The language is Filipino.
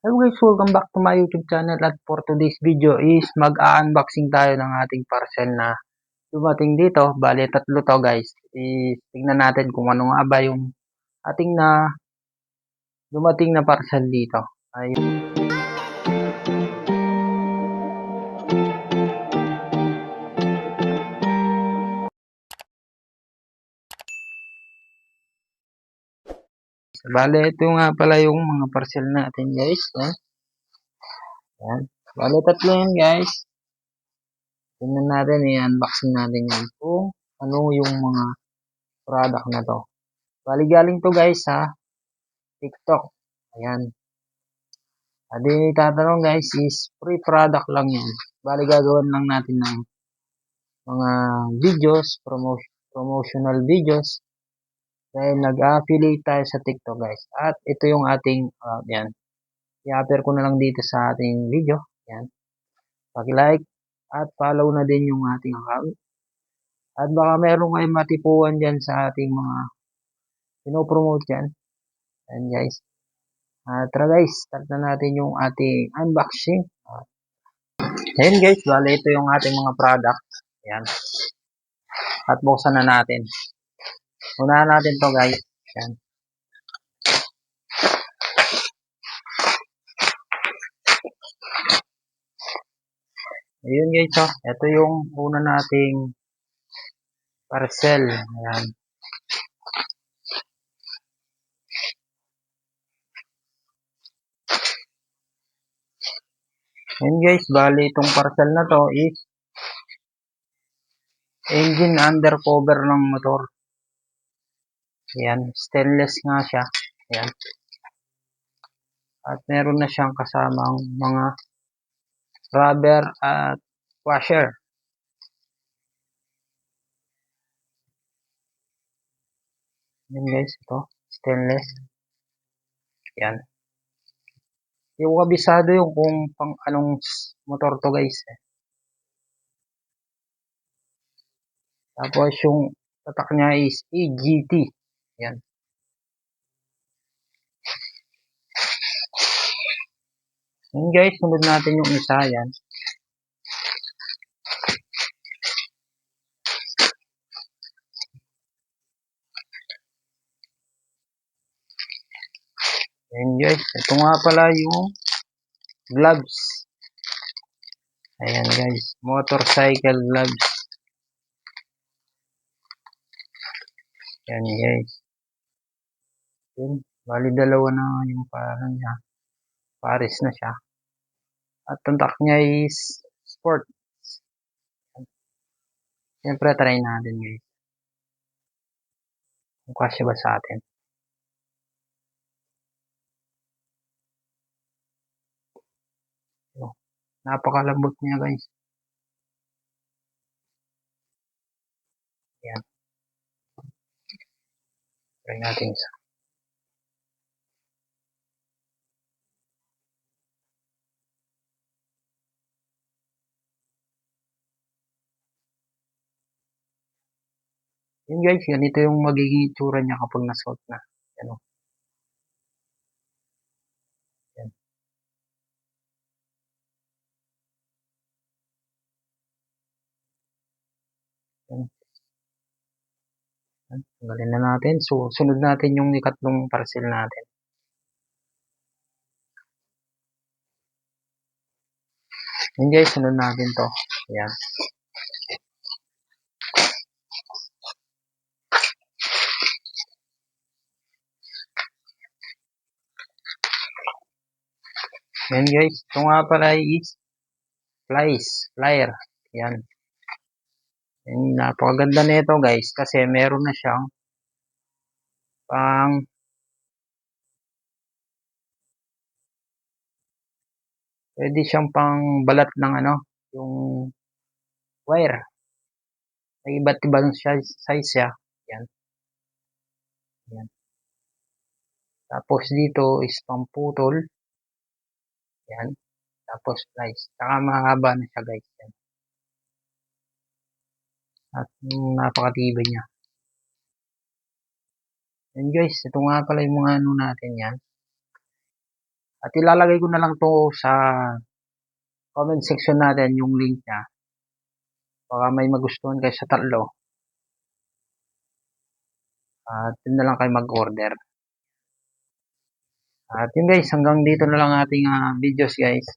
Hello guys, welcome back to my YouTube channel at for today's video is mag-unboxing tayo ng ating parcel na dumating dito. Bale, tatlo to guys. Tingnan natin kung ano nga ba yung ating na dumating na parcel dito. Ayun. Bale, ito nga pala yung mga parcel natin guys. Yan. Bale, tatlo yan guys. Tingnan natin, i-unboxing natin yan kung ano yung mga product na to. Bali, galing to guys sa TikTok. Ayan. Adi tatanong guys is free product lang yan. Bali gagawin lang natin ng mga videos, promotional videos. Dahil nag-affiliate tayo sa TikTok guys. At ito yung ating, yan. I-upload ko na lang dito sa ating video. Yan. Paki-like at follow na din yung ating account. At baka meron kayong matipuan dyan sa ating mga pinopromote dyan. Yan guys. Tara guys, start na natin yung ating unboxing. Ayan guys, bali ito yung ating mga product. Ayan. At buksan na natin. Unahan natin to guys. Ayan. Ayun guys, oh. Ito yung una nating parcel. Ayan. Ayan guys, bali itong parcel na to is engine undercover ng motor. Ayan, stainless nga siya. Ayan. At meron na siyang kasamang mga rubber at washer. Ayan guys, ito. Stainless. Ayan. Yung kabisado yung kung pang anong motor to guys. Tapos yung tatak niya is EGT. Ayan. Ayan guys, sunod natin yung isa. Ayan. Ayan guys, ito nga pala yung gloves. Ayan guys, motorcycle gloves. Ayan guys. Ayan, bali dalawa na yung parang niya. Paris na siya. At tuntak niya is sport. Siyempre try natin guys. Kung kasya ba sa atin. So, napakalambot niya guys. Ayan. Try natin isa. Yun guys, ganito yung magiging itsura niya kapag nasuot na. Yan o. Yan. Yan. Yan. Tanggalin na natin. So, sunod natin yung ikatlong parcel natin. Yan guys, sunod natin to. Yan. Yan guys, ito nga pala is flyer. Yan. Yan, napakaganda nito guys kasi meron na siyang pang pwede siyang pang balat ng ano, yung wire. May iba't ibang size siya. Yan. Yan. Tapos dito is pamputol. Yan. Tapos slice. Saka mahaba na siya guys. Yan. At napakatibay niya. Yan guys, ito nga pala yung mga ano natin yan. At ilalagay ko na lang to sa comment section natin yung link niya. Baka may magustuhan kayo sa tatlo. At yun na lang kayo mag-order. At yun guys, hanggang dito na lang ating videos guys.